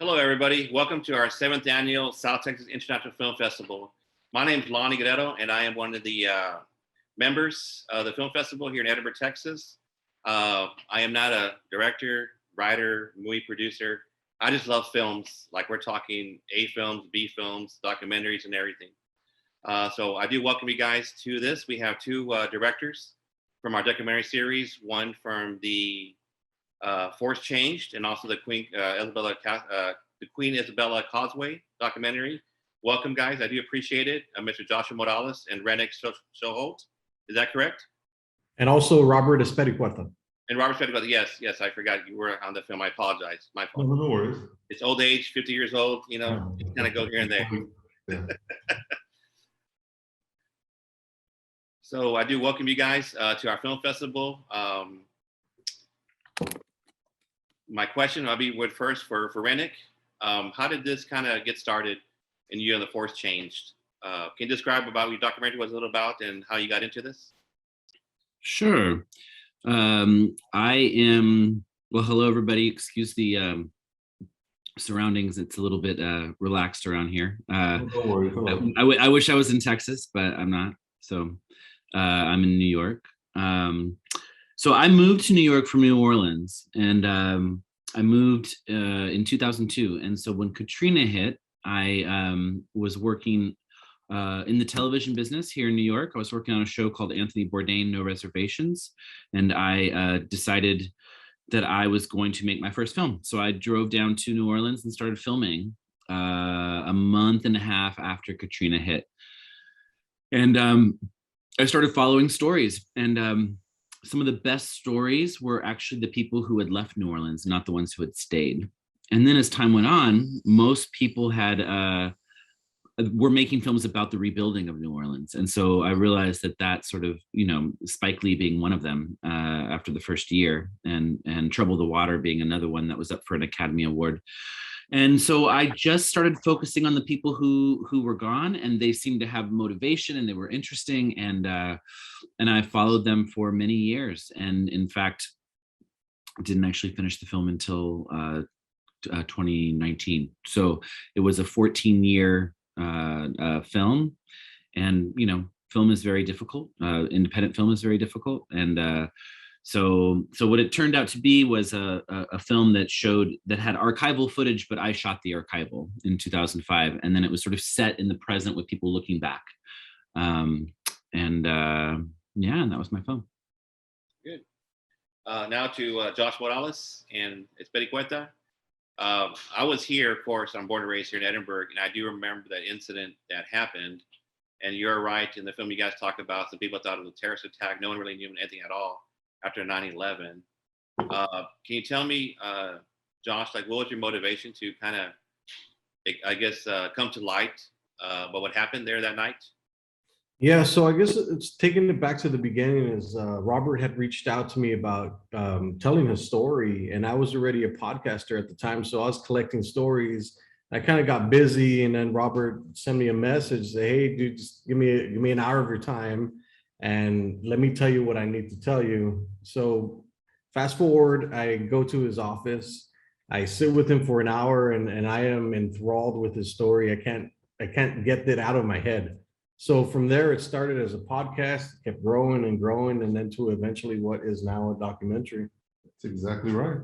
Hello, everybody. Welcome to our 7th annual South Texas International Film Festival. My name is Lonnie Guerrero, and I am one of the members of the film festival here in Edinburgh, Texas. I am not a director, writer, movie producer. I just love films, like we're talking A films, B films, documentaries, and everything. So I do welcome you guys to this. We have two directors from our documentary series, one from the Force Changed, and also the Queen Isabella Causeway documentary. Welcome, guys. I do appreciate it. Mr. Joshua Morales and Renek Shoholt. Is that correct? And also Robert Espericueta. And Robert Espericueta. Yes, I forgot you were on the film. I apologize. My fault. No worries. It's old age, 50 years old. You know, it's kind of go here and there. Yeah. So I do welcome you guys to our film festival. My question, I'll be with first for Renek. How did this kind of get started and you and the Force Changed? Can you describe about what your documentary was a little about and how you got into this? Sure. Hello, everybody. Excuse the surroundings. It's a little bit relaxed around here. No worries. I wish I was in Texas, but I'm not. So I'm in New York. So I moved to New York from New Orleans, and I moved in 2002. And so when Katrina hit, I was working in the television business here in New York. I was working on a show called Anthony Bourdain, No Reservations. And I decided that I was going to make my first film. So I drove down to New Orleans and started filming a month and a half after Katrina hit. And I started following stories, and some of the best stories were actually the people who had left New Orleans, not the ones who had stayed. And then as time went on, most people were making films about the rebuilding of New Orleans. And so I realized that sort of, Spike Lee being one of them after the first year, and Trouble the Water being another one that was up for an Academy Award. And so I just started focusing on the people who were gone, and they seemed to have motivation and they were interesting. And I followed them for many years. And in fact, didn't actually finish the film until 2019. So it was a 14-year film. And, film is very difficult. Independent film is very difficult. And so what it turned out to be was a film that had archival footage, but I shot the archival in 2005. And then it was sort of set in the present with people looking back. And that was my film. Good. Now to Josh Morales and Espericueta. I was here, of course. I'm born and raised here in Edinburgh, and I do remember that incident that happened. And you're right, in the film you guys talk about, some people thought it was a terrorist attack. No one really knew anything at all after 9/11. Can you tell me, Josh, what was your motivation to kind of, I guess, come to light about what happened there that night? Yeah, so I guess it's taking it back to the beginning is Robert had reached out to me about telling his story, and I was already a podcaster at the time. So I was collecting stories. I kind of got busy, and then Robert sent me a message, say, "Hey, dude, just give me an hour of your time, and let me tell you what I need to tell you." So fast forward, I go to his office. I sit with him for an hour, and I am enthralled with his story. I can't get that out of my head. So from there, it started as a podcast, kept growing and growing, and then to eventually what is now a documentary. That's exactly right.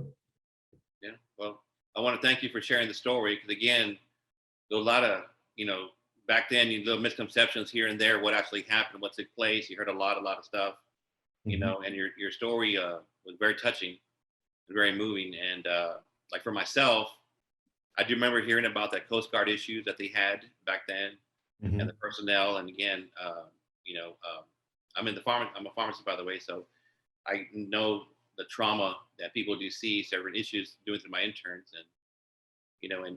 Yeah, well, I want to thank you for sharing the story, because again, there was a lot of, back then, little misconceptions here and there, what actually happened, what took place. You heard a lot of stuff, and your story was very touching, very moving. And for myself, I do remember hearing about that Coast Guard issues that they had back then. And the personnel, and again, I'm a pharmacist, by the way, so I know the trauma that people do see, certain issues doing through my interns, and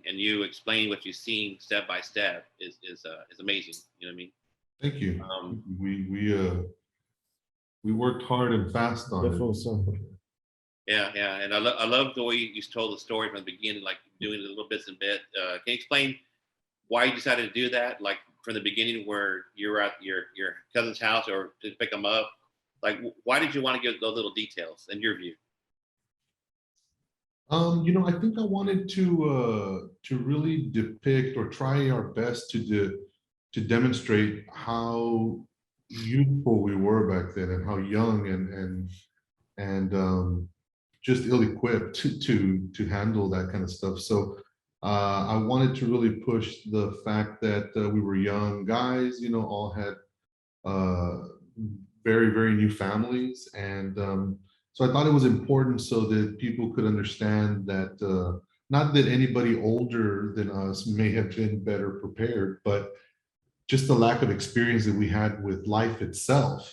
and you explain what you've seen step by step is amazing. You know what I mean? Thank you. We worked hard and fast on it. Yeah, and I love the way you told the story from the beginning, doing it a little bits and bit. Can you explain why you decided to do that? From the beginning, where you're at your cousin's house or to pick them up, why did you want to give those little details in your view? I think I wanted to really depict or try our best to demonstrate how youthful we were back then and how young and just ill-equipped to handle that kind of stuff. So I wanted to really push the fact that we were young guys, all had uh, very, very new families. And so I thought it was important so that people could understand that not that anybody older than us may have been better prepared, but just the lack of experience that we had with life itself,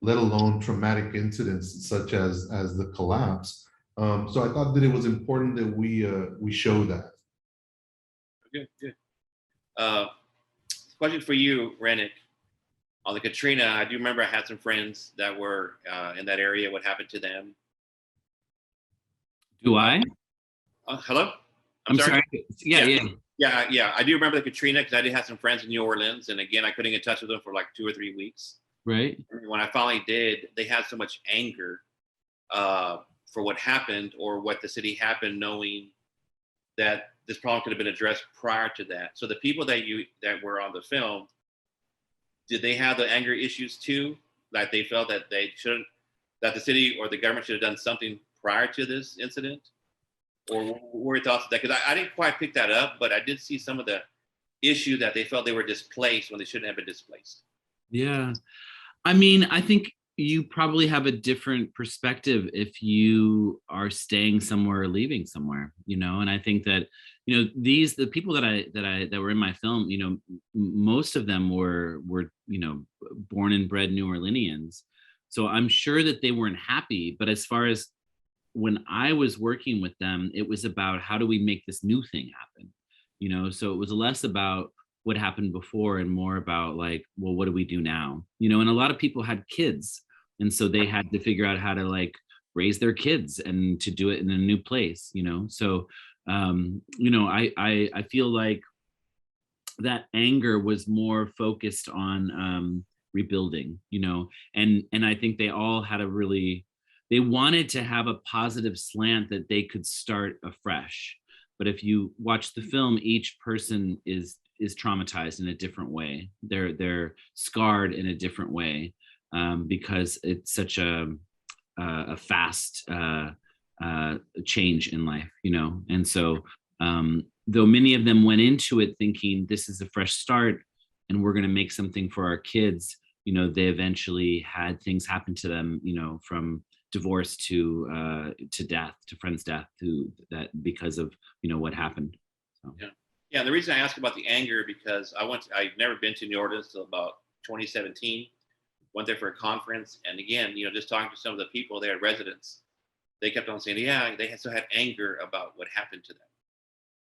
let alone traumatic incidents such as the collapse. So I thought that it was important that we show that. Good, good. Question for you, Rennick. On the Katrina, I do remember I had some friends that were in that area. What happened to them? Do I? Hello? I'm sorry. Yeah, yeah. Yeah. I do remember the Katrina because I did have some friends in New Orleans. And again, I couldn't get in touch with them for like 2 or 3 weeks. Right. When I finally did, they had so much anger for what happened or what the city happened, knowing that this problem could have been addressed prior to that. So the people that were on the film, did they have the anger issues too? That they felt that that the city or the government should have done something prior to this incident? Or what were your thoughts on that? Because I didn't quite pick that up, but I did see some of the issue that they felt they were displaced when they shouldn't have been displaced. Yeah. I mean, I think you probably have a different perspective if you are staying somewhere or leaving somewhere, and I think that, the people that were in my film, most of them were, born and bred New Orleanians. So I'm sure that they weren't happy, but as far as when I was working with them, it was about how do we make this new thing happen? So it was less about what happened before and more about like, well, what do we do now? And a lot of people had kids. And so they had to figure out how to like raise their kids and to do it in a new place, So, I feel like that anger was more focused on rebuilding, and I think they all had they wanted to have a positive slant that they could start afresh. But if you watch the film, each person is traumatized in a different way. They're scarred in a different way because it's such a fast change in life, And so, though many of them went into it thinking this is a fresh start and we're going to make something for our kids, they eventually had things happen to them, from divorce to death, to friend's death, to that because of what happened. So. Yeah. And the reason I ask about the anger because I've never been to New Orleans until about 2017. Went there for a conference, and again, just talking to some of the people there, residents, they kept on saying, yeah, they still had anger about what happened to them.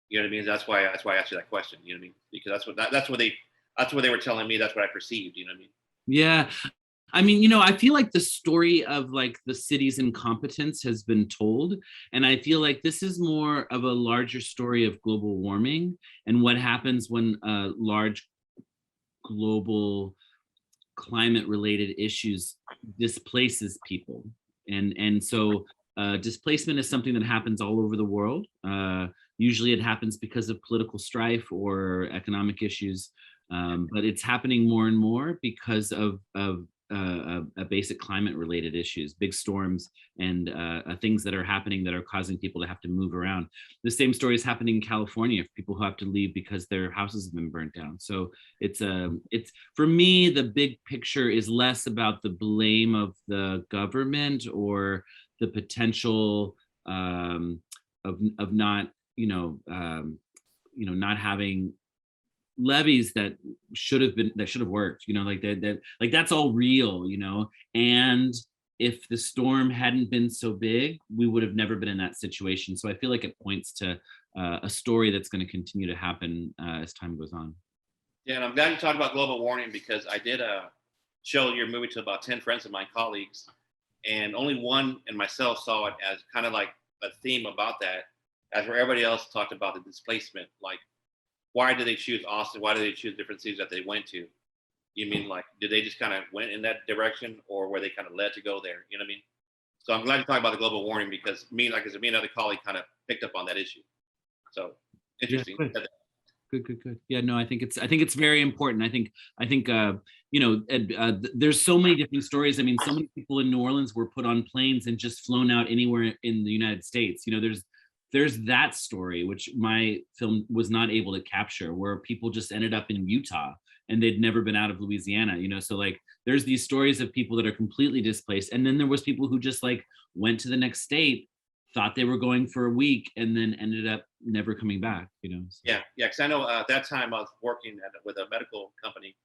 You know what I mean? That's why I asked you that question. You know what I mean? Because that's what they were telling me. That's what I perceived. You know what I mean? Yeah. I mean, I feel like the story of like the city's incompetence has been told. And I feel like this is more of a larger story of global warming and what happens when large global climate related issues displaces people. And so displacement is something that happens all over the world. Usually it happens because of political strife or economic issues. But it's happening more and more because of basic climate related issues, big storms and things that are happening that are causing people to have to move around. The same story is happening in California for people who have to leave because their houses have been burnt down. So it's for me, the big picture is less about the blame of the government or the potential of not, not having levees that should have worked, like that like that's all real, and if the storm hadn't been so big, we would have never been in that situation. So I feel like it points to a story that's going to continue to happen as time goes on. Yeah, and I'm glad you talked about global warming because I did show your movie to about 10 friends of my colleagues, and only one and myself saw it as kind of like a theme about that, as where everybody else talked about the displacement, like why did they choose Austin? Why did they choose different cities that they went to? You mean like, did they just kind of went in that direction or were they kind of led to go there? You know what I mean? So I'm glad you talked about the global warming because me, like I said, me and another colleague kind of picked up on that issue. So interesting. Yeah, good. Yeah, no, I think it's very important. I think you know, there's so many different stories. I mean, so many people in New Orleans were put on planes and just flown out anywhere in the United States. You know, there's that story which my film was not able to capture, where people just ended up in Utah and they'd never been out of Louisiana, you know. So like there's these stories of people that are completely displaced, and then there was people who just like went to the next state, thought they were going for a week, and then ended up never coming back, you know. So. Yeah, because I know at that time I was working with a medical company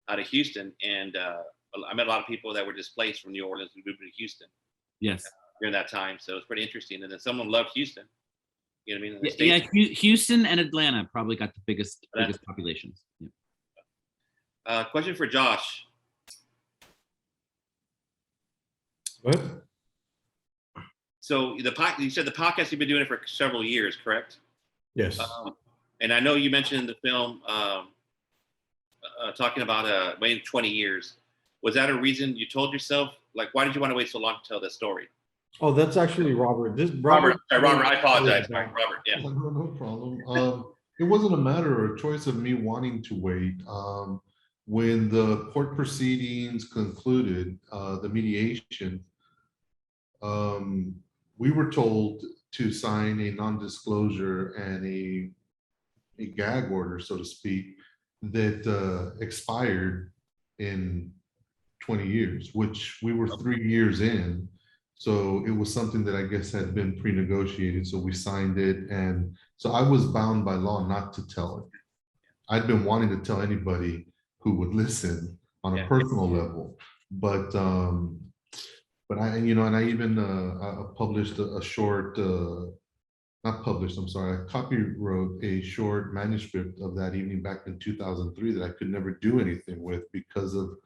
out of Houston, and I met a lot of people that were displaced from New Orleans who moved to Houston. Yes. During that time, so it's pretty interesting. And then someone loved Houston. You know what I mean? Yeah, Houston and Atlanta probably got the biggest populations. Yeah. Question for Josh. What? So you said the podcast you've been doing it for several years, correct? Yes. And I know you mentioned in the film talking about waiting 20 years. Was that a reason you told yourself? Like, why did you want to wait so long to tell that story? Oh, that's actually Robert. Robert, I apologize. Sorry, Robert, yeah. No problem. It wasn't a matter or a choice of me wanting to wait. When the court proceedings concluded, the mediation, we were told to sign a non-disclosure and a gag order, so to speak, that expired in 20 years, which we were 3 years in. So it was something that I guess had been pre-negotiated. So we signed it. And so I was bound by law not to tell it. I'd been wanting to tell anybody who would listen on a personal level. But I, you know, and I even published a short, not published, I'm sorry, I copywrote a short manuscript of that evening back in 2003 that I could never do anything with because of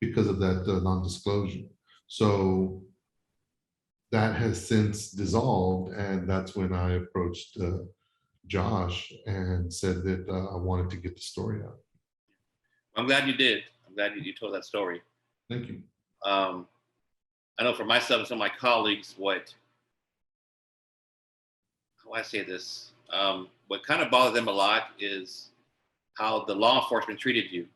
that non-disclosure. So that has since dissolved, and that's when I approached Josh and said that I wanted to get the story out. I'm glad you did. I'm glad you told that story. Thank you. I know for myself and some of my colleagues, how do I say this? What kind of bothered them a lot is how the law enforcement treated you,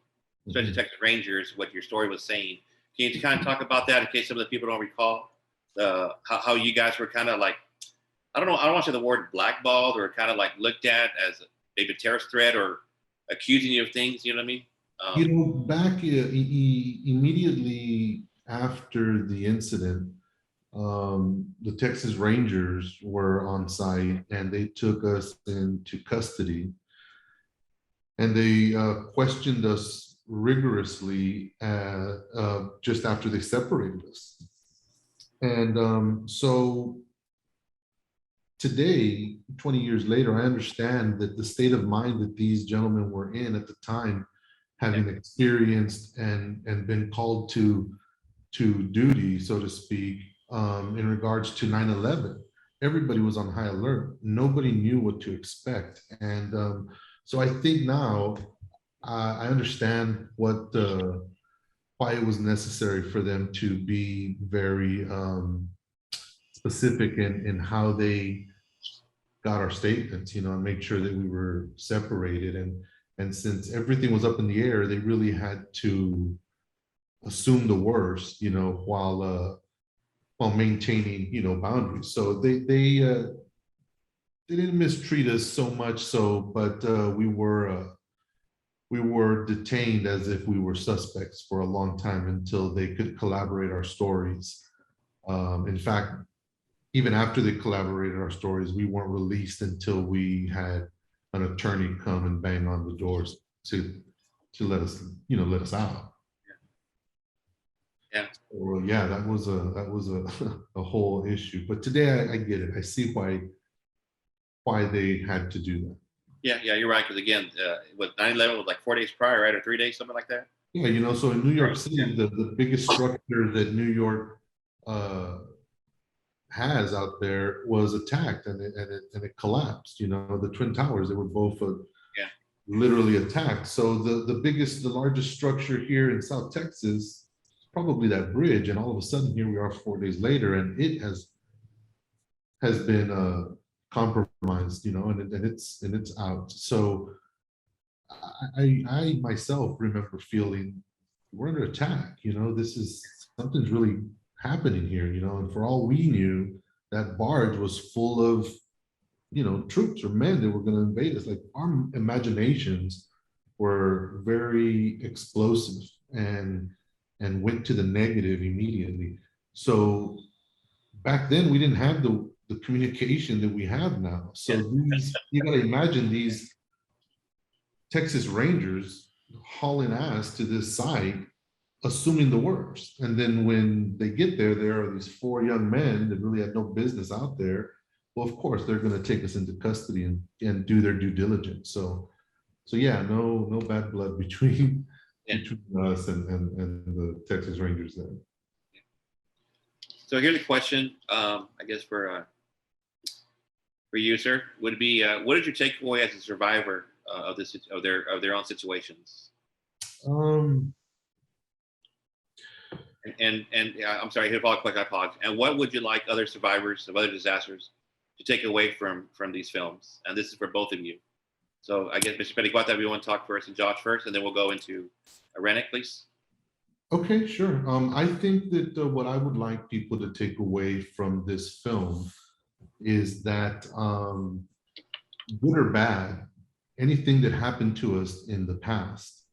especially Texas Rangers, what your story was saying. Can you kind of talk about that in case some of the people don't recall? How you guys were kind of like, I don't want to say the word blackballed, or kind of like looked at as maybe a terrorist threat or accusing you of things, you know what I mean? You know, back immediately after the incident, the Texas Rangers were on site and they took us into custody, and they questioned us rigorously just after they separated us. And so today, 20 years later, I understand that the state of mind that these gentlemen were in at the time, having experienced and been called to duty, so to speak, in regards to 9/11, everybody was on high alert. Nobody knew what to expect. And so I think now I understand why it was necessary for them to be very specific in how they got our statements, you know, and make sure that we were separated. And since everything was up in the air, they really had to assume the worst, you know, while maintaining, you know, boundaries. So they didn't mistreat us so much so, but we were detained as if we were suspects for a long time until they could collaborate our stories. In fact, even after they collaborated our stories, we weren't released until we had an attorney come and bang on the doors to let us, you know, let us out. Yeah. Well, yeah, that was a whole issue. But today I get it. I see why they had to do that. Yeah, you're right. Because again, with 9/11 was like 4 days prior, right, or 3 days, something like that. Yeah, you know, so in New York City, the biggest structure that New York has out there was attacked, and it collapsed. You know, the Twin Towers, they were both literally attacked. So the largest structure here in South Texas probably that bridge, and all of a sudden here we are 4 days later, and it has been compromised, you know, and it's out. So I myself remember feeling we're under attack, you know, this is something's really happening here, you know, and for all we knew, that barge was full of, you know, troops or men that were going to invade us. Like our imaginations were very explosive and went to the negative immediately. So back then we didn't have the communication that we have now. So these, you got to imagine these Texas Rangers hauling ass to this site, assuming the worst. And then when they get there, there are these 4 young men that really had no business out there. Well, of course, they're going to take us into custody and do their due diligence. So yeah, no bad blood between us and the Texas Rangers there. So here's a question, I guess for you, sir, would be what is your takeaway as a survivor of their own situations? And I'm sorry, here's a quick, I apologize. And what would you like other survivors of other disasters to take away from these films? And this is for both of you. So I guess Mr. Petty-Guata, we want to talk first, and Josh first, and then we'll go into Rennick, please. Okay, sure. I think that what I would like people to take away from this film is that good or bad, anything that happened to us in the past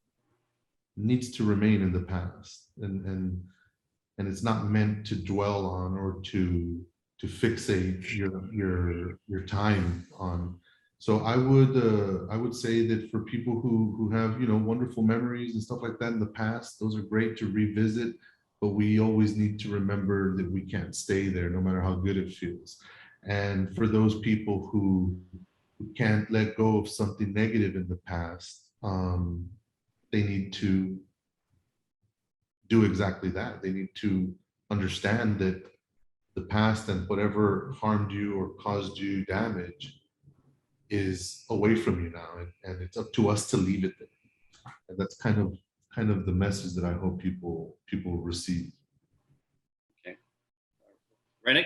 needs to remain in the past, and it's not meant to dwell on or to fixate your time on. So I would say that for people who have, you know, wonderful memories and stuff like that in the past, those are great to revisit, but we always need to remember that we can't stay there no matter how good it feels. And for those people who can't let go of something negative in the past, they need to do exactly that. They need to understand that the past and whatever harmed you or caused you damage is away from you now, and it's up to us to leave it there. And that's kind of the message that I hope people receive. Okay, Rennick,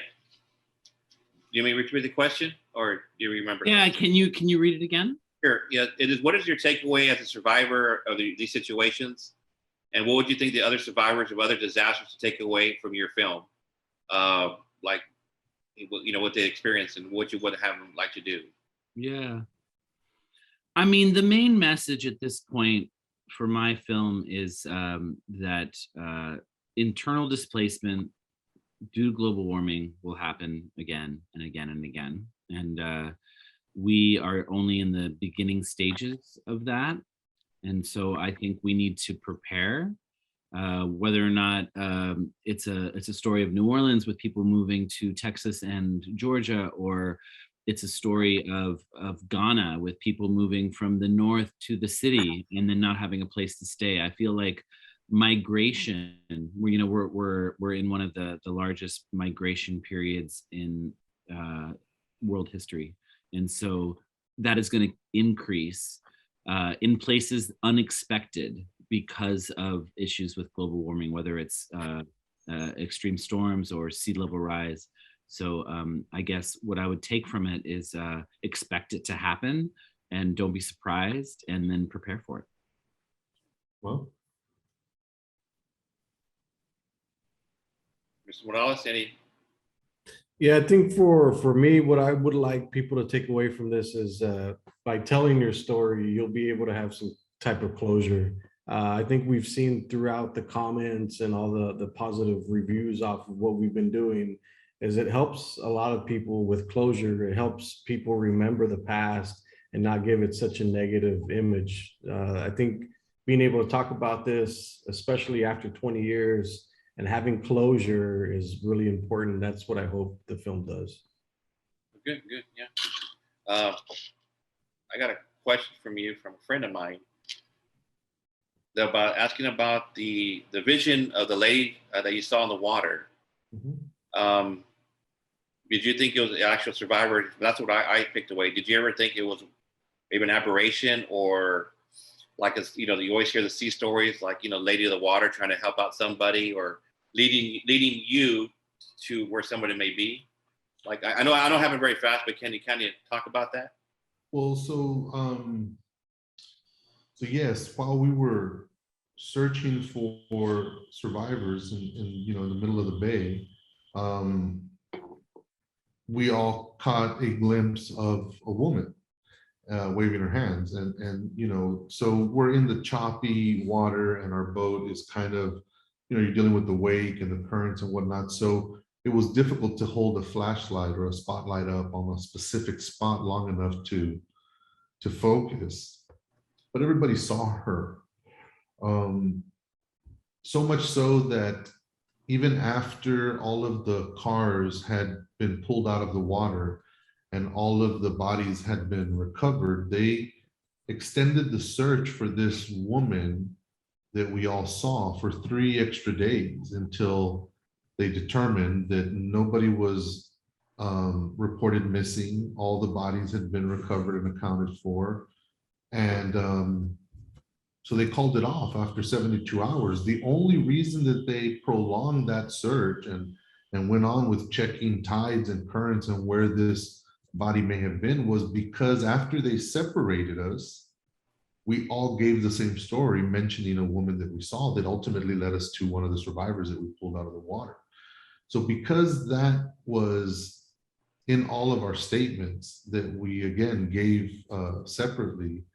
do you want me to repeat the question, or do you remember? Yeah, can you read it again? Sure. Yeah, it is. What is your takeaway as a survivor of these situations, and what would you think the other survivors of other disasters to take away from your film, like, you know, what they experienced and what you would have them like to do? Yeah. I mean, the main message at this point for my film is that internal displacement due to global warming will happen again and again and again. And we are only in the beginning stages of that. And so I think we need to prepare, whether or not it's a story of New Orleans with people moving to Texas and Georgia, or it's a story of Ghana with people moving from the north to the city and then not having a place to stay. I feel like migration, we're in one of the largest migration periods in world history, and so that is going to increase in places unexpected because of issues with global warming, whether it's extreme storms or sea level rise. So I guess what I would take from it is expect it to happen and don't be surprised, and then prepare for it. Well, Mr. Morales, any? Yeah, I think for me, what I would like people to take away from this is by telling your story, you'll be able to have some type of closure. I think we've seen throughout the comments and all the positive reviews off of what we've been doing is it helps a lot of people with closure. It helps people remember the past and not give it such a negative image. I think being able to talk about this, especially after 20 years, and having closure is really important. That's what I hope the film does. Good, yeah. I got a question from you from a friend of mine about asking about the vision of the lady that you saw in the water. Mm-hmm. Did you think it was the actual survivor? That's what I picked away. Did you ever think it was maybe an aberration, or like it's, you always hear the sea stories, like, Lady of the Water trying to help out somebody or leading you to where somebody may be. Like I know I don't have it very fast, but can you kind of talk about that? Well, so yes, while we were searching for survivors in the middle of the bay, um, we all caught a glimpse of a woman waving her hands, and so we're in the choppy water, and our boat is kind of, you're dealing with the wake and the currents and whatnot. So it was difficult to hold a flashlight or a spotlight up on a specific spot long enough to focus. But everybody saw her. So much so that even after all of the cars had been pulled out of the water and all of the bodies had been recovered, they extended the search for this woman that we all saw for 3 extra days until they determined that nobody was reported missing. All the bodies had been recovered and accounted for. And so they called it off after 72 hours. The only reason that they prolonged that search and went on with checking tides and currents and where this body may have been was because after they separated us, we all gave the same story, mentioning a woman that we saw that ultimately led us to one of the survivors that we pulled out of the water. So because that was in all of our statements that we again gave separately,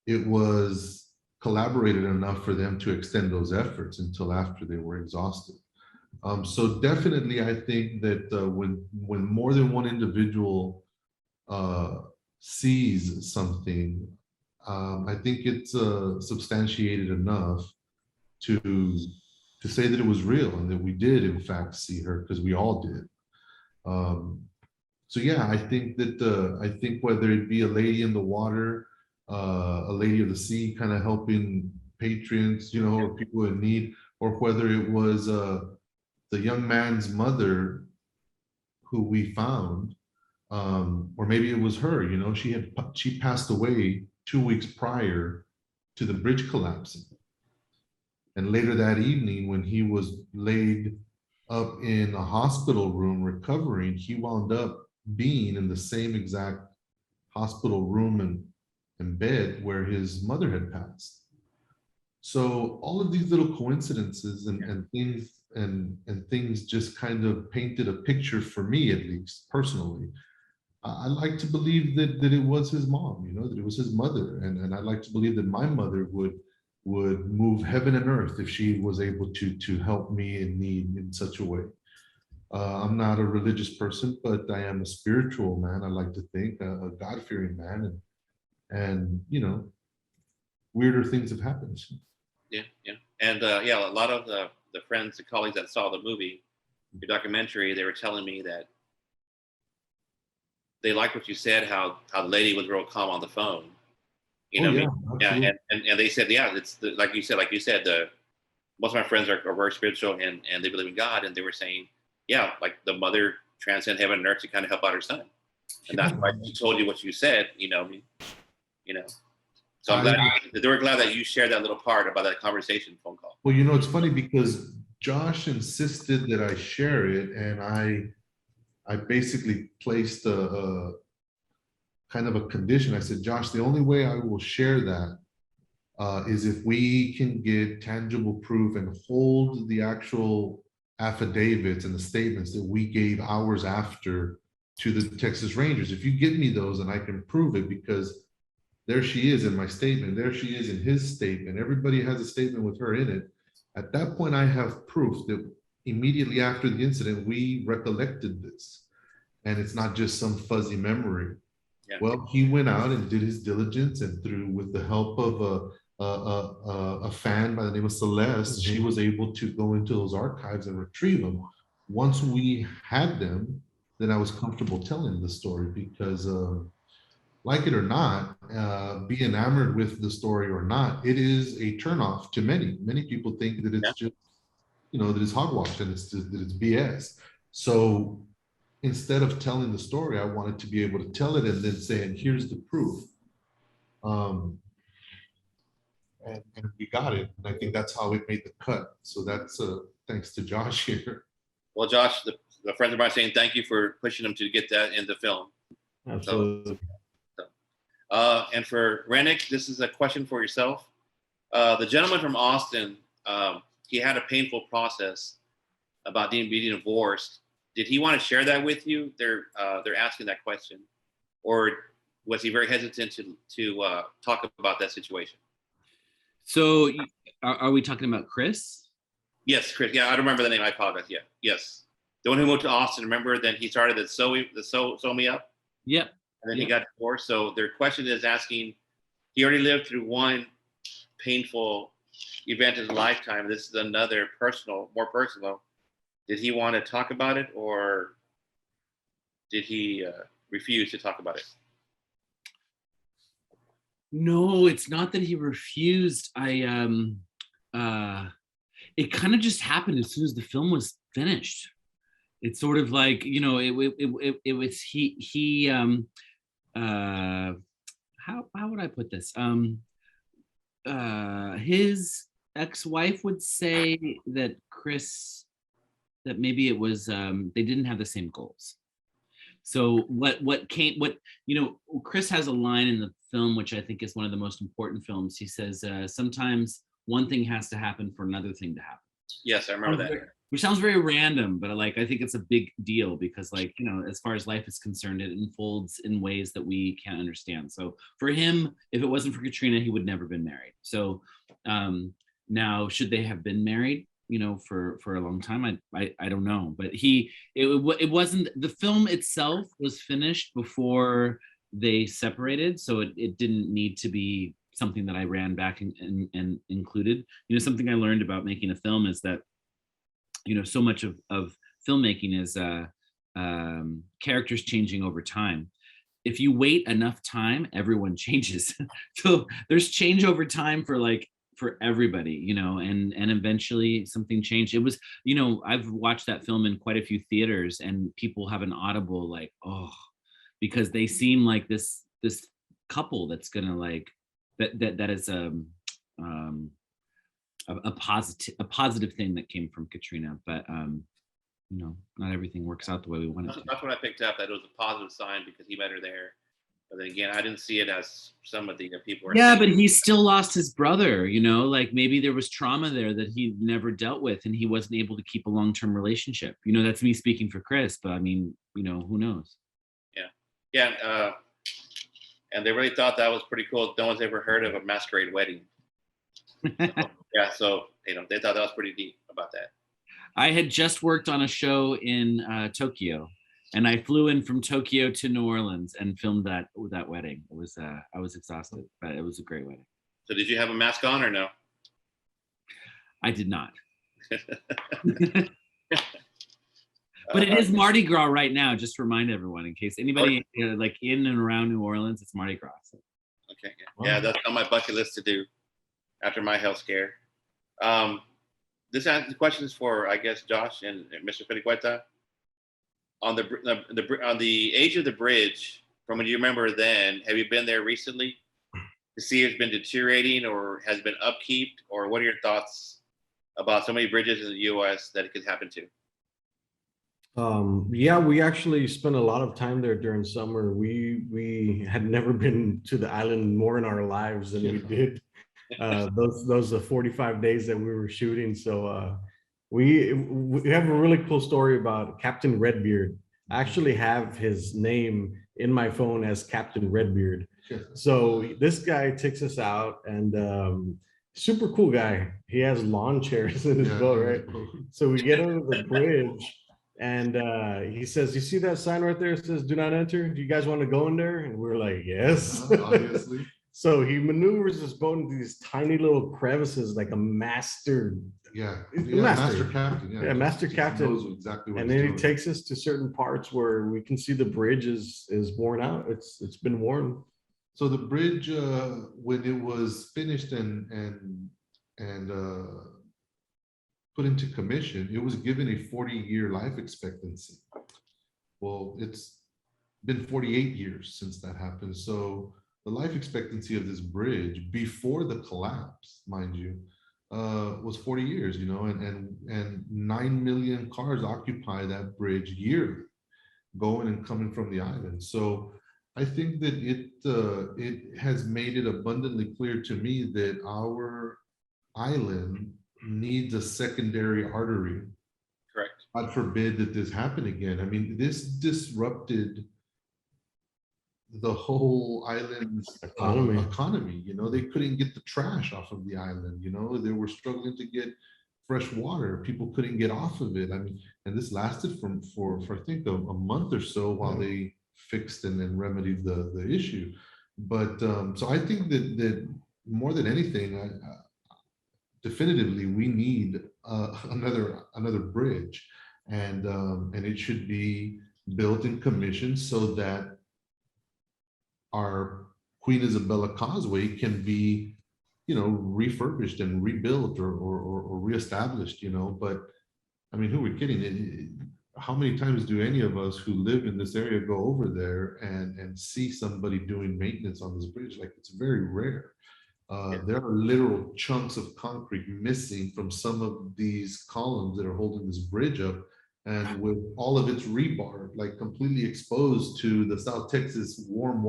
it was collaborated enough for them to extend those efforts until after they were exhausted. So definitely, I think that when more than one individual sees something, I think it's substantiated enough to say that it was real and that we did in fact see her, because we all did. So yeah, I think that I think whether it be a lady in the water, a lady of the sea kind of helping patrons, or people in need, or whether it was the young man's mother who we found, or maybe it was her, she passed away 2 weeks prior to the bridge collapsing. And later that evening, when he was laid up in a hospital room recovering, he wound up being in the same exact hospital room and bed where his mother had passed. So all of these little coincidences and things and things just kind of painted a picture for me, at least personally. I like to believe that it was his mom, that it was his mother, and I like to believe that my mother would move heaven and earth if she was able to help me in need in such a way. I'm not a religious person, but I am a spiritual man. I like to think a God-fearing man, and weirder things have happened. Yeah, and a lot of the friends and colleagues that saw the movie, your documentary, they were telling me that they liked what you said, how the lady was real calm on the phone. You know, and they said, it's like you said, most of my friends are very spiritual and they believe in God, and they were saying, like the mother transcend heaven and earth to kind of help out her son, and that's why she told you what you said. So I'm glad they were glad that you shared that little part about that conversation phone call. Well, it's funny because Josh insisted that I share it, and I basically placed a kind of a condition. I said, Josh, the only way I will share that is if we can get tangible proof and hold the actual affidavits and the statements that we gave hours after to the Texas Rangers. If you get me those, and I can prove it, because there she is in my statement, there she is in his statement, everybody has a statement with her in it. At that point, I have proof that immediately after the incident, we recollected this, and it's not just some fuzzy memory. Yeah. Well, he went out and did his diligence, and with the help of a fan by the name of Celeste, she was able to go into those archives and retrieve them. Once we had them, then I was comfortable telling the story, because like it or not, be enamored with the story or not, it is a turnoff to many. Many people think that it's just, that it's hogwash and that it's BS. So instead of telling the story, I wanted to be able to tell it and then say, and here's the proof. and we got it. And I think that's how it made the cut. So that's thanks to Josh here. Well, Josh, the friends of mine saying thank you for pushing them to get that in the film. Absolutely. And for Rennick, this is a question for yourself. The gentleman from Austin, he had a painful process about being divorced. Did he want to share that with you? They're asking that question, or was he very hesitant to talk about that situation? So are we talking about Chris? Yes, Chris. Yeah, I don't remember the name. I apologize. Yeah, yes, the one who moved to Austin. Remember? Then he started the sew me up. Yep. And then he got divorced. So their question is asking, he already lived through one painful event in his lifetime. This is another more personal. Did he want to talk about it, or did he refuse to talk about it? No, it's not that he refused. It kind of just happened as soon as the film was finished. It's sort of like, you know, it was how would I put this? His ex-wife would say that maybe it was they didn't have the same goals. So Chris has a line in the film, which I think is one of the most important films. He says, sometimes one thing has to happen for another thing to happen. Yes, I remember that. Which sounds very random, but I think it's a big deal because as far as life is concerned, it unfolds in ways that we can't understand. So for him, if it wasn't for Katrina, he would never been married. So now, should they have been married, for a long time? I don't know, but it wasn't, the film itself was finished before they separated. So it didn't need to be something that I ran back and included. Something I learned about making a film is that, so much of filmmaking is characters changing over time. If you wait enough time, everyone changes. So there's change over time for everybody, and eventually something changed. It was, I've watched that film in quite a few theaters, and people have an audible oh, because they seem like this couple that's gonna that is a positive thing that came from Katrina, but not everything works out the way we want it to. That's what I picked up, that it was a positive sign because he met her there. But then again, I didn't see it as some of the people are saying. But he still lost his brother, maybe there was trauma there that he never dealt with, and he wasn't able to keep a long-term relationship. That's me speaking for Chris, but I mean, who knows? Yeah. And they really thought that was pretty cool. No one's ever heard of a masquerade wedding. So they thought that was pretty deep about that. I had just worked on a show in Tokyo, and I flew in from Tokyo to New Orleans and filmed that wedding. It was I was exhausted, but it was a great wedding. So did you have a mask on or no? I did not. But it is Mardi Gras right now, just to remind everyone, in case anybody in and around New Orleans, it's Mardi Gras. So. Okay. Yeah, that's on my bucket list to do after my health scare. This question is for, I guess, Josh and Mr. Felicueta. On the age of the bridge, from when you remember then, have you been there recently to see if it's been deteriorating or has been upkeep, or what are your thoughts about so many bridges in the U.S. that it could happen to? We actually spent a lot of time there during summer. We had never been to the island more in our lives than we did those 45 days that we were shooting. So we have a really cool story about Captain Redbeard. I actually have his name in my phone as Captain Redbeard. So this guy takes us out, and super cool guy. He has lawn chairs in his boat, right? So we get over the bridge. And he says, "You see that sign right there? It says, 'Do not enter.' Do you guys want to go in there?" And we're like, "Yes." Obviously. So he maneuvers his boat into these tiny little crevices, like a master. Master captain. Yeah, master captain. Knows exactly what and then he takes us to certain parts where we can see the bridge is worn out. It's been worn. So the bridge, when it was finished and put into commission, it was given a 40-year life expectancy. Well, it's been 48 years since that happened. So the life expectancy of this bridge before the collapse, mind you, was 40 years, you know, and 9 million cars occupy that bridge yearly, going and coming from the island. So I think that it has made it abundantly clear to me that our island needs a secondary artery. Correct. God forbid that this happen again. I mean, this disrupted the whole island's economy. You know, they couldn't get the trash off of the island. You know, they were struggling to get fresh water. People couldn't get off of it. I mean, and this lasted for I think a month or so while they fixed and then remedied the issue. But so I think that more than anything, definitively we need another bridge, and it should be built and commissioned so that our Queen Isabella Causeway can be, you know, refurbished and rebuilt or reestablished, you know. But I mean, who are we kidding? How many times do any of us who live in this area go over there and see somebody doing maintenance on this bridge? Like, it's very rare. There are literal chunks of concrete missing from some of these columns that are holding this bridge up, and with all of its rebar like completely exposed to the South Texas warm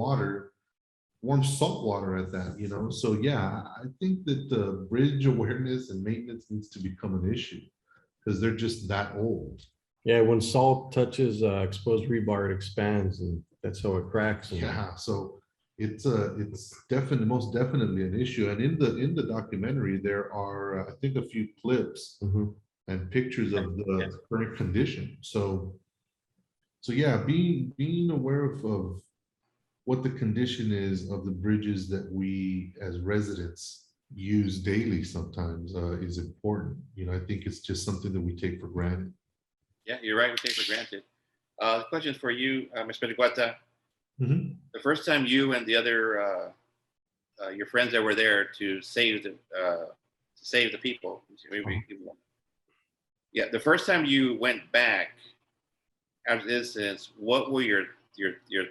salt water at that, you know. So yeah, I think that the bridge awareness and maintenance needs to become an issue because they're just that old. Yeah, when salt touches exposed rebar, it expands, and that's how it cracks. Yeah, so it's definitely, most definitely an issue. And in the documentary, there are I think a few clips and pictures of the current condition. So yeah, being aware of what the condition is of the bridges that we as residents use daily sometimes is important. You know, I think it's just something that we take for granted. Yeah, you're right. We take for granted. The question for you, Mr. Guata. The first time you and the other your friends that were there to save the people. Yeah, the first time you went back after this incident, what were your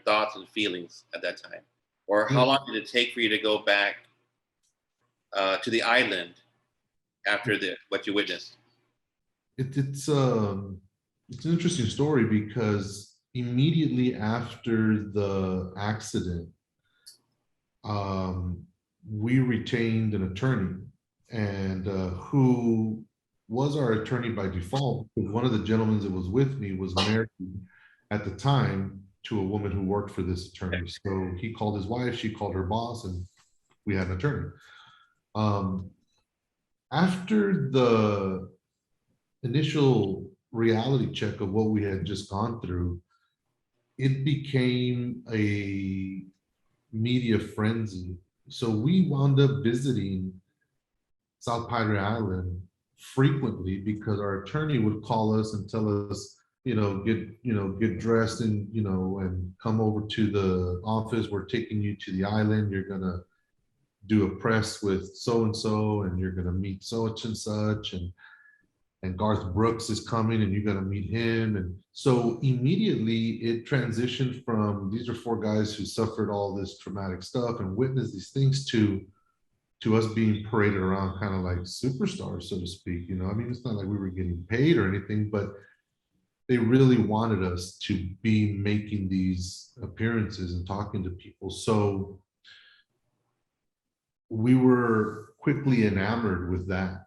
thoughts and feelings at that time, or how long did it take for you to go back to the island after what you witnessed? It's an interesting story because immediately after the accident, we retained an attorney, and who was our attorney by default, because one of the gentlemen that was with me was married at the time to a woman who worked for this attorney. So he called his wife, she called her boss, and we had an attorney. After the initial reality check of what we had just gone through, it became a media frenzy. So we wound up visiting South Padre Island frequently because our attorney would call us and tell us, get dressed and, and come over to the office. We're taking you to the island. You're going to do a press with so-and-so, and you're going to meet such and such. And Garth Brooks is coming and you're going to meet him. And so immediately it transitioned from, these are four guys who suffered all this traumatic stuff and witnessed these things, to us being paraded around kind of like superstars, so to speak. I mean, it's not like we were getting paid or anything, but they really wanted us to be making these appearances and talking to people. So we were quickly enamored with that.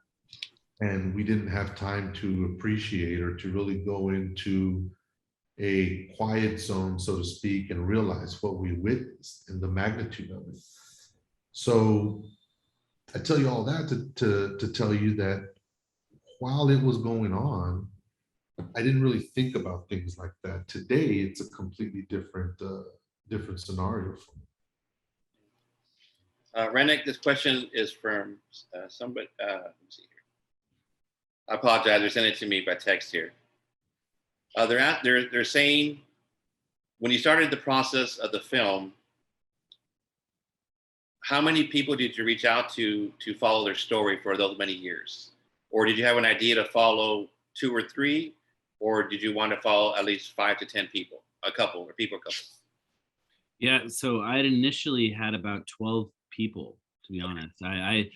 And we didn't have time to appreciate or to really go into a quiet zone, so to speak, and realize what we witnessed and the magnitude of it. So I tell you all that to tell you that while it was going on, I didn't really think about things like that. Today, it's a completely different scenario for me. Renek, this question is from somebody. Let me see here. I apologize. They're sending it to me by text here. They're saying, when you started the process of the film, how many people did you reach out to follow their story for those many years? Or did you have an idea to follow 2 or 3? Or did you want to follow at least 5 to 10 people, a couple? Yeah, so I had initially had about 12 people, to be honest. I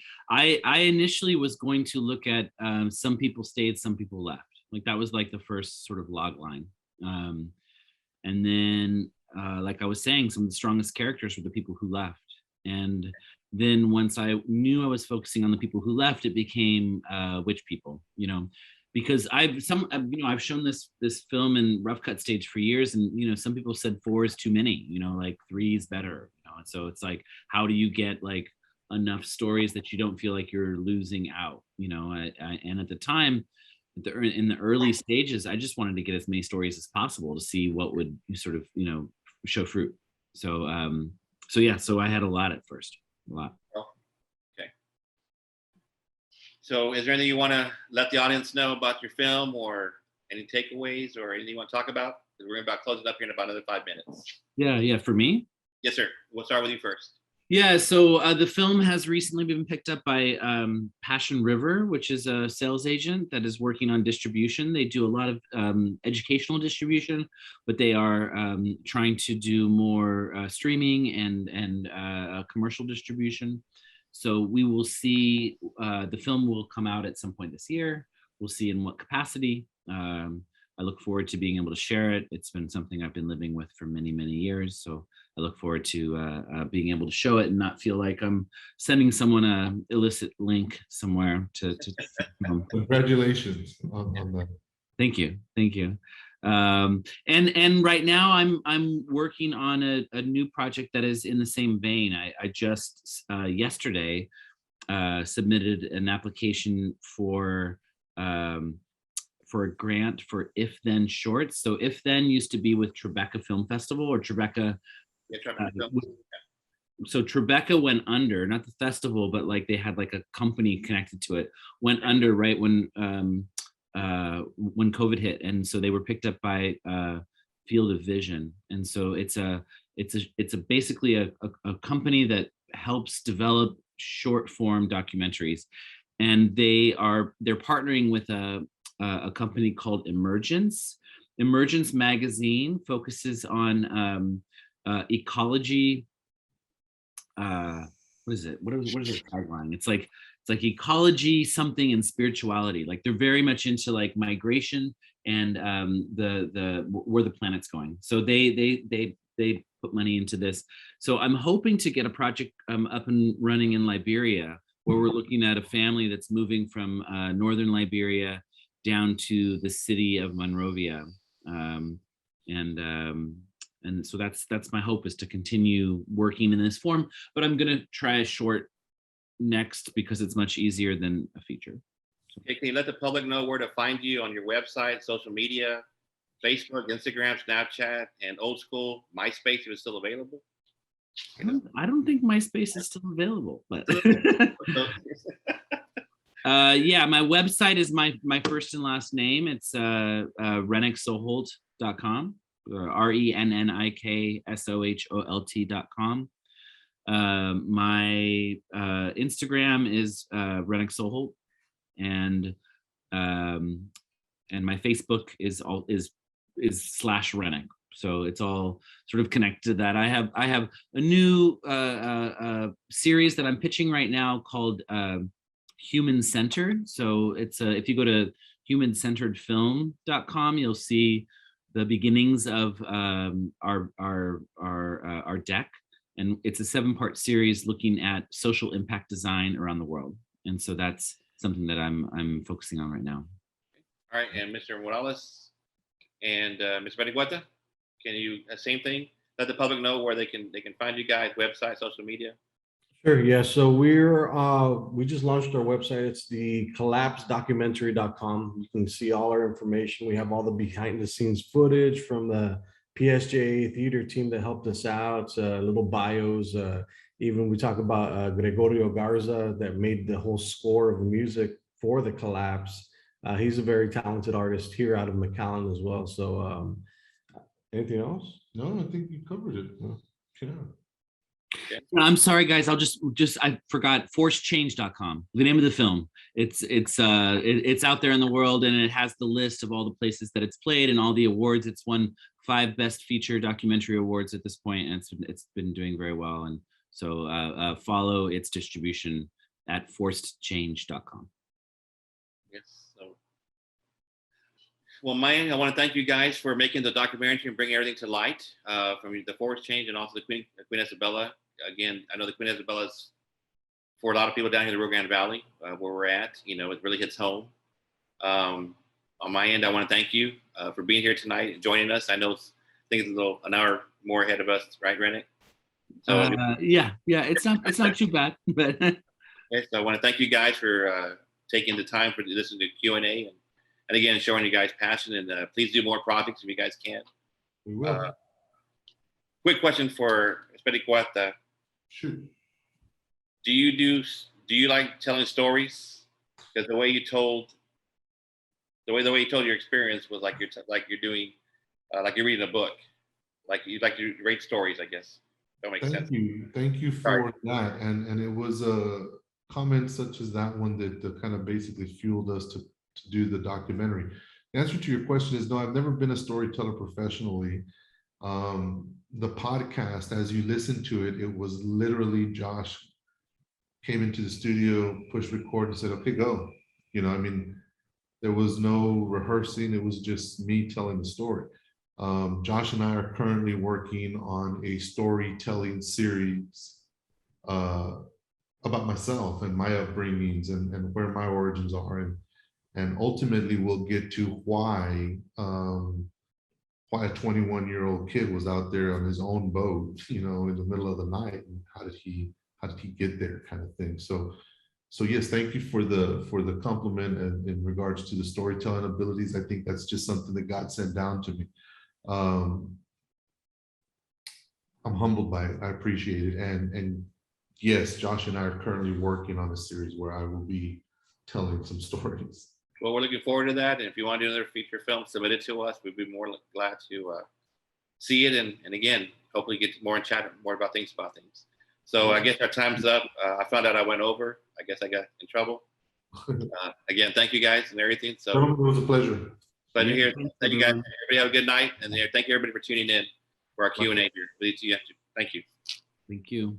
initially was going to look at some people stayed, some people left. Like that was like the first sort of log line. Um, and then, like I was saying, some of the strongest characters were the people who left. And then once I knew I was focusing on the people who left, it became which people, you know, because I've shown this film in rough cut stage for years, and you know some people said 4 is too many, you know, like 3 is better, you know. And so it's like, how do you get like enough stories that you don't feel like you're losing out, you know? And at the time, in the early stages, I just wanted to get as many stories as possible to see what would sort of, you know, show fruit. So so yeah, so I had a lot at first, a lot. Oh, okay. So is there anything you want to let the audience know about your film, or any takeaways, or anything you want to talk about? Because we're about closing up here in about another 5 minutes. Yeah, for me. Yes, sir. We'll start with you first. Yeah, so the film has recently been picked up by Passion River, which is a sales agent that is working on distribution. They do a lot of educational distribution, but they are trying to do more streaming and commercial distribution. So we will see, the film will come out at some point this year. We'll see in what capacity. I look forward to being able to share it. It's been something I've been living with for many, many years. So I look forward to being able to show it and not feel like I'm sending someone an illicit link somewhere to Congratulations on that. Thank you. And right now I'm working on a new project that is in the same vein. I just yesterday submitted an application for a grant for If Then Shorts. So If Then used to be with Tribeca Film Festival, or Tribeca. So Tribeca went under, not the festival, but like they had like a company connected to it, went under right when COVID hit, and so they were picked up by Field of Vision, and so it's basically a company that helps develop short form documentaries, and they're partnering with a company called Emergence. Emergence magazine focuses on ecology. What is it? What is their tagline? It's like ecology, something, and spirituality. Like they're very much into like migration and the where the planet's going. So they put money into this. So I'm hoping to get a project up and running in Liberia, where we're looking at a family that's moving from northern Liberia down to the city of Monrovia. And so that's my hope, is to continue working in this form, but I'm going to try a short next because it's much easier than a feature. Okay, can you let the public know where to find you on your website, social media, Facebook, Instagram, Snapchat, and old school MySpace, if it's still available? I don't think MySpace is still available, but yeah, my website is my first and last name. It's rennicksoholt.com. RENNIKSOHOLT.com. My Instagram is Rennick Soholt, and my Facebook is /Rennick. So it's all sort of connected to that. I have a new series that I'm pitching right now called Human Centered. So it's if you go to humancenteredfilm.com, you'll see the beginnings of our deck, and it's a 7-part series looking at social impact design around the world, and so that's something that I'm focusing on right now. All right, and Mr. Morales and Ms. Berigueta, can you same thing? Let the public know where they can find you guys, website, social media. Sure. Yeah. So we just launched our website. It's the collapsedocumentary.com. You can see all our information. We have all the behind the scenes footage from the PSJ theater team that helped us out, little bios. Even we talk about Gregorio Garza that made the whole score of the music for the Collapse. He's a very talented artist here out of McAllen as well. So anything else? No, I think you covered it. Yeah. Okay. I'm sorry, guys. I forgot forcechange.com, the name of the film. It's out there in the world, and it has the list of all the places that it's played and all the awards it's won 5 Best Feature Documentary Awards at this point, and it's been doing very well. And so follow its distribution at forcedchange.com. Yes. So, well, Maya, I want to thank you guys for making the documentary and bringing everything to light, from the Forest Change and also the Queen Isabella. Again, I know the Queen Isabella is, for a lot of people down here in the Rio Grande Valley, where we're at, it really hits home. On my end, I want to thank you for being here tonight and joining us. I know I think it's an hour more ahead of us, right, Rennick? So yeah, it's not too bad, but okay, so I want to thank you guys for taking the time for listening to Q&A and again showing you guys passion, and please do more projects if you guys can. We will. Quick question for Espericuata. Shoot. Do you like telling stories? Because the way you told your experience was like you're doing like you're reading a book, like you read stories, I guess. That makes sense. Thank you for that. And it was a comment such as that one that kind of basically fueled us to do the documentary. The answer to your question is no, I've never been a storyteller professionally. The podcast, as you listen to it, it was literally Josh came into the studio, pushed record and said, okay, go. I mean, there was no rehearsing. It was just me telling the story. Josh and I are currently working on a storytelling series about myself and my upbringings and where my origins are. And ultimately we'll get to why a 21-year-old kid was out there on his own boat, in the middle of the night, and how did he get there, kind of thing. So yes, thank you for the compliment in regards to the storytelling abilities. I think that's just something that God sent down to me. I'm humbled by it. I appreciate it. And yes, Josh and I are currently working on a series where I will be telling some stories. Well, we're looking forward to that. And if you want to do another feature film, submit it to us. We'd be more glad to see it. And again, hopefully get more and chat more about things. So I guess our time's up. I found out I went over. I guess I got in trouble. Again, thank you guys and everything. So it was a pleasure. Pleasure here. Thank you guys. Everybody have a good night. And thank you everybody for tuning in for our Q&A here. Thank you. Thank you.